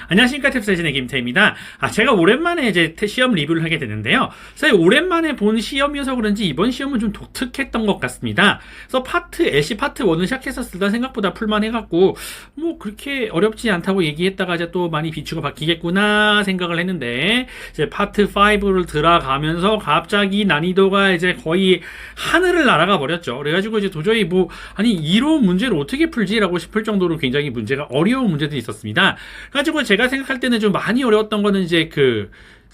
안녕하십니까. 탭세신의 김태입니다. 제가 오랜만에 이제 시험 리뷰를 하게 되는데요. 사실 오랜만에 본 시험이어서 그런지 이번 시험은 좀 독특했던 것 같습니다. 그래서 LC 파트 1을 시작했었을 때 생각보다 풀만해갖고, 뭐, 그렇게 어렵지 않다고 얘기했다가 이제 또 많이 비추가 바뀌겠구나 생각을 했는데, 이제 파트 5를 들어가면서 갑자기 난이도가 이제 거의 하늘을 날아가 버렸죠. 그래가지고 이제 도저히 뭐, 아니, 이런 문제를 어떻게 풀지라고 싶을 정도로 굉장히 문제가 어려운 문제들이 있었습니다. 그래가지고 제가 생각할 때는 좀 많이 어려웠던 거는 이제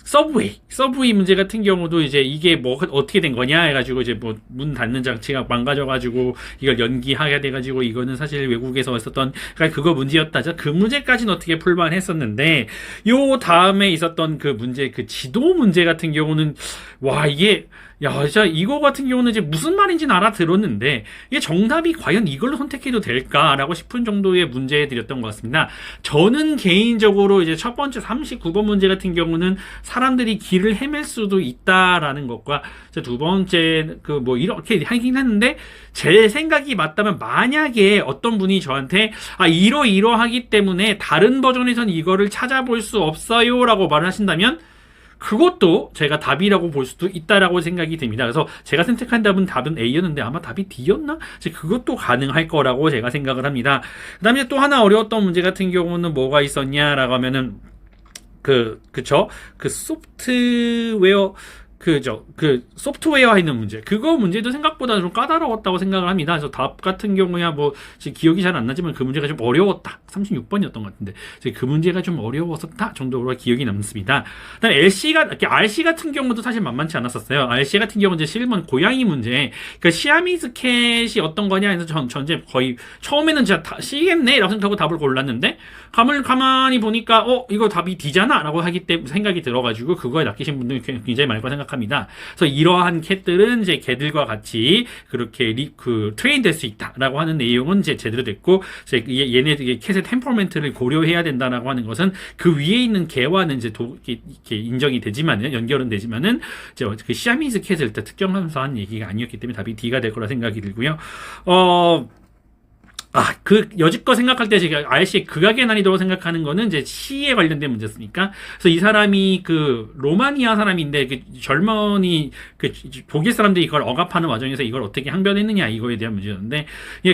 서브웨이 문제 같은 경우도 이제 이게 뭐 어떻게 된 거냐 해가지고 이제 뭐 문 닫는 장치가 망가져가지고 이걸 연기하게 돼가지고 이거는 사실 외국에서 있었던 그러니까 그거 문제였다. 그 문제까지는 어떻게 풀만 했었는데 요 다음에 있었던 그 문제 그 지도 문제 같은 경우는 와 이게 야, 진짜 이거 같은 경우는 이제 무슨 말인지는 알아들었는데 이게 정답이 과연 이걸로 선택해도 될까라고 싶은 정도의 문제들이었던 것 같습니다. 저는 개인적으로 이제 첫 번째 39번 문제 같은 경우는 사람들이 길을 헤맬 수도 있다라는 것과 두 번째 그 뭐 이렇게 하긴 했는데 제 생각이 맞다면 만약에 어떤 분이 저한테 이러이러하기 때문에 다른 버전에선 이거를 찾아볼 수 없어요라고 말을 하신다면 그것도 제가 답이라고 볼 수도 있다라고 생각이 듭니다. 그래서 제가 선택한 답은 A였는데 아마 답이 D였나? 그것도 가능할 거라고 제가 생각을 합니다. 그 다음에 또 하나 어려웠던 문제 같은 경우는 뭐가 있었냐라고 하면은 그쵸? 소프트웨어에 있는 문제. 그거 문제도 생각보다 좀 까다로웠다고 생각을 합니다. 그래서 답 같은 경우야 뭐, 기억이 잘 안 나지만 그 문제가 좀 어려웠다. 36번이었던 것 같은데. 그 문제가 좀 어려웠었다 정도로 기억이 남습니다. 그 다음에 RC 같은 경우도 사실 만만치 않았었어요. RC 같은 경우는 이제 1번 고양이 문제. 시아미즈 캣이 어떤 거냐 해서 전제 거의, 처음에는 진짜 C겠네? 라고 생각하고 답을 골랐는데, 가만히 보니까, 이거 답이 D잖아? 라고 하기 때문에 생각이 들어가지고, 그거에 낚이신 분들이 굉장히 많을 거라 생각합니다. 그래서 이러한 캣들은 이제 개들과 같이 그렇게 트레인 될 수 있다라고 하는 내용은 이제 제대로 됐고, 얘네들의 캣의 템퍼먼트를 고려해야 된다라고 하는 것은 그 위에 있는 개와는 이제 이렇게 인정이 되지만은, 연결은 되지만은, 그 시아미즈 캣을 일단 특정하면서 한 얘기가 아니었기 때문에 답이 D가 될 거라 생각이 들고요. 여지껏 생각할 때 제가 RC의 극악의 난이도로 생각하는 거는 이제 C에 관련된 문제였으니까. 그래서 이 사람이 로마니아 사람인데 젊은이 독일 사람들이 이걸 억압하는 과정에서 이걸 어떻게 항변했느냐 이거에 대한 문제였는데,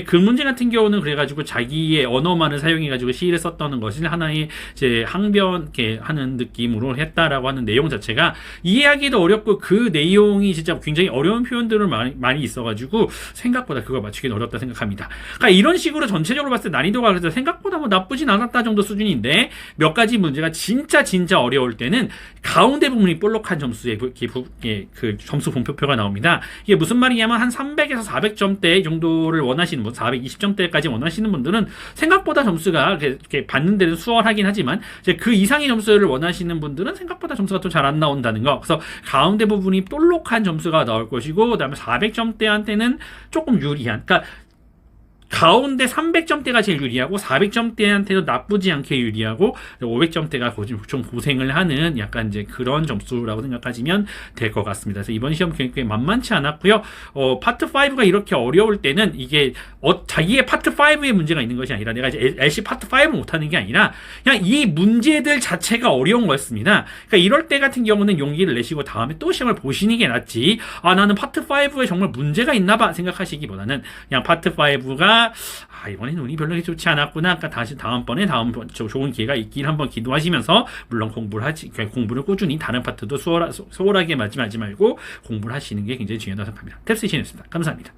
그 문제 같은 경우는 그래가지고 자기의 언어만을 사용해가지고 시를 썼다는 것을 하나의 이제 항변 하는 느낌으로 했다라고 하는 내용 자체가 이해하기도 어렵고 그 내용이 진짜 굉장히 어려운 표현들을 많이 있어가지고 생각보다 그걸 맞추기는 어렵다 생각합니다. 그러니까 이런 식으로 전체적으로 봤을 때 난이도가 그래서 생각보다 뭐 나쁘진 않았다 정도 수준인데 몇 가지 문제가 진짜 어려울 때는 가운데 부분이 볼록한 점수의 그 점수 분표표가 나옵니다. 이게 무슨 말이냐면 한 300에서 400점대 정도를 원하시는 분, 420점대까지 원하시는 분들은 생각보다 점수가 이렇게 받는 데는 수월하긴 하지만 이제 그 이상의 점수를 원하시는 분들은 생각보다 점수가 또 잘 안 나온다는 거. 그래서 가운데 부분이 볼록한 점수가 나올 것이고, 그다음에 400점대한테는 조금 유리한, 그러니까 가운데 300점대가 제일 유리하고 400점대한테도 나쁘지 않게 유리하고 500점대가 좀 고생을 하는 약간 이제 그런 점수라고 생각하시면 될 것 같습니다. 그래서 이번 시험 굉장히 만만치 않았고요. 파트 5가 이렇게 어려울 때는 이게 자기의 파트 5에 문제가 있는 것이 아니라 내가 이제 LC 파트 5를 못하는 게 아니라 그냥 이 문제들 자체가 어려운 거였습니다. 그러니까 이럴 때 같은 경우는 용기를 내시고 다음에 또 시험을 보시는 게 낫지, 나는 파트 5에 정말 문제가 있나 봐 생각하시기보다는 그냥 파트 5가 이번에는 운이 별로 좋지 않았구나. 다시 다음번에 좋은 기회가 있길 한번 기도하시면서, 물론 공부를 꾸준히 다른 파트도 소홀하게 맞지 말고 공부를 하시는 게 굉장히 중요하다고 생각합니다. 탭스이신이었습니다. 감사합니다.